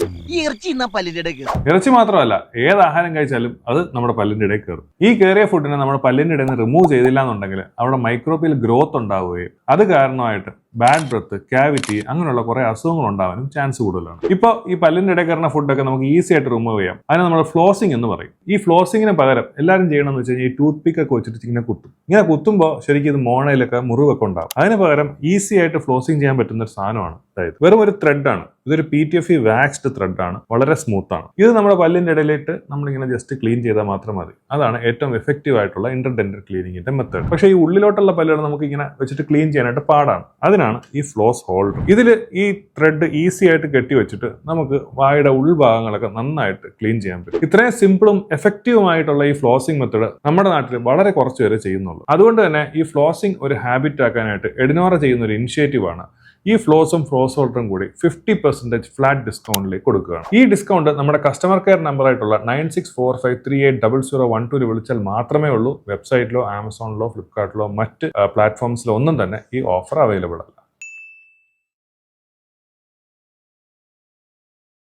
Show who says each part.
Speaker 1: ഈ ഇറച്ചി ഇന്നാ പല്ലിന്റെ ഇടയിൽ കയറും.
Speaker 2: ഇറച്ചി മാത്രമല്ല, ഏത് ആഹാരം കഴിച്ചാലും അത് നമ്മുടെ പല്ലിന്റെ ഇടയിൽ കയറും. ഈ കയറിയ ഫുഡിനെ നമ്മുടെ പല്ലിന്റെ ഇടയിൽ നിന്ന് റിമൂവ് ചെയ്തില്ല എന്നുണ്ടെങ്കിൽ അവിടെ മൈക്രോബിയൽ ഗ്രോത്ത് ഉണ്ടാവുകയും അത് കാരണമായിട്ട് ബാഡ് ബ്രത്ത്, ക്യാവിറ്റി അങ്ങനെയുള്ള കുറെ അസുഖങ്ങൾ ഉണ്ടാവാനും ചാൻസ് കൂടുതലാണ്. ഇപ്പോൾ ഈ പല്ലിന്റെ ഇടയിൽ കയറുന്ന ഫുഡൊക്കെ നമുക്ക് ഈസി ആയിട്ട് റിമൂവ് ചെയ്യാം. അതിന് നമ്മൾ ഫ്ലോസിംഗ് എന്ന് പറയും. ഈ ഫ്ലോസിങ്ങിന് പകരം എല്ലാവരും ചെയ്യണമെന്ന് വെച്ച് കഴിഞ്ഞാൽ ഈ ടൂത്ത് പിക്ക് ഒക്കെ വെച്ചിട്ട് ഇങ്ങനെ കുത്തും. ഇങ്ങനെ കുത്തുമ്പോൾ ശരിക്കും ഇത് മോണയിലൊക്കെ മുറിവൊക്കെ ഉണ്ടാവും. അതിന് പകരം ഈസി ആയിട്ട് ഫ്ലോസിംഗ് ചെയ്യാൻ പറ്റുന്ന ഒരു സാധനമാണ്. അതായത് വെറും ഒരു ത്രെഡാണ്. ഇതൊരു PTFE വാക്സ്ഡ് ത്രെഡാണ്. വളരെ സ്മൂത്ത് ആണ്. ഇത് നമ്മുടെ പല്ലിന്റെ ഇടയിലിട്ട് നമ്മളിങ്ങനെ ജസ്റ്റ് ക്ലീൻ ചെയ്താൽ മാത്രം മതി. അതാണ് ഏറ്റവും എഫക്റ്റീവ് ആയിട്ടുള്ള ഇന്റർഡെന്റൽ ക്ലീനിങ്ങിന്റെ മെത്തേഡ്. പക്ഷേ ഈ ഉള്ളിലോട്ടുള്ള പല്ലുകൾ നമുക്ക് ഇങ്ങനെ വെച്ചിട്ട് ക്ലീൻ ചെയ്യാനായിട്ട് പാടാണ്. അതിനാണ് ഈ ഫ്ലോസ് ഹോൾഡർ. ഇതിൽ ഈ ത്രെഡ് ഈസി ആയിട്ട് കെട്ടി വെച്ചിട്ട് നമുക്ക് വായുടെ ഉൾഭാഗങ്ങളൊക്കെ നന്നായിട്ട് ക്ലീൻ ചെയ്യാൻ പറ്റും. ഇത്രയും സിമ്പിളും എഫക്റ്റീവുമായിട്ടുള്ള ഈ ഫ്ലോസിംഗ് മെത്തേഡ് നമ്മുടെ നാട്ടിൽ വളരെ കുറച്ച് പേരെ ചെയ്യുന്നുള്ളൂ. അതുകൊണ്ട് തന്നെ ഈ ഫ്ലോസിംഗ് ഒരു ഹാബിറ്റ് ആക്കാനായിട്ട് എഡിനോറ ചെയ്യുന്ന ഒരു ഇനിഷ്യേറ്റീവ് ആണ് ഈ ഫ്ലോസും ഫ്ലോസ് ഹോൾഡറും കൂടി 50% ഫ്ലാറ്റ് ഡിസ്കൗണ്ടിലേക്ക് കൊടുക്കുകയാണ്. ഈ ഡിസ്കൗണ്ട് നമ്മുടെ കസ്റ്റമർ കെയർ നമ്പർ ആയിട്ടുള്ള 9645380012 വിളിച്ചാൽ മാത്രമേ ഉള്ളൂ. വെബ്സൈറ്റിലോ ആമസോണിലോ ഫ്ലിപ്കാർട്ടിലോ മറ്റ് പ്ലാറ്റ്ഫോംസിലോ ഒന്നും തന്നെ ഈ ഓഫർ അവൈലബിൾ അല്ല.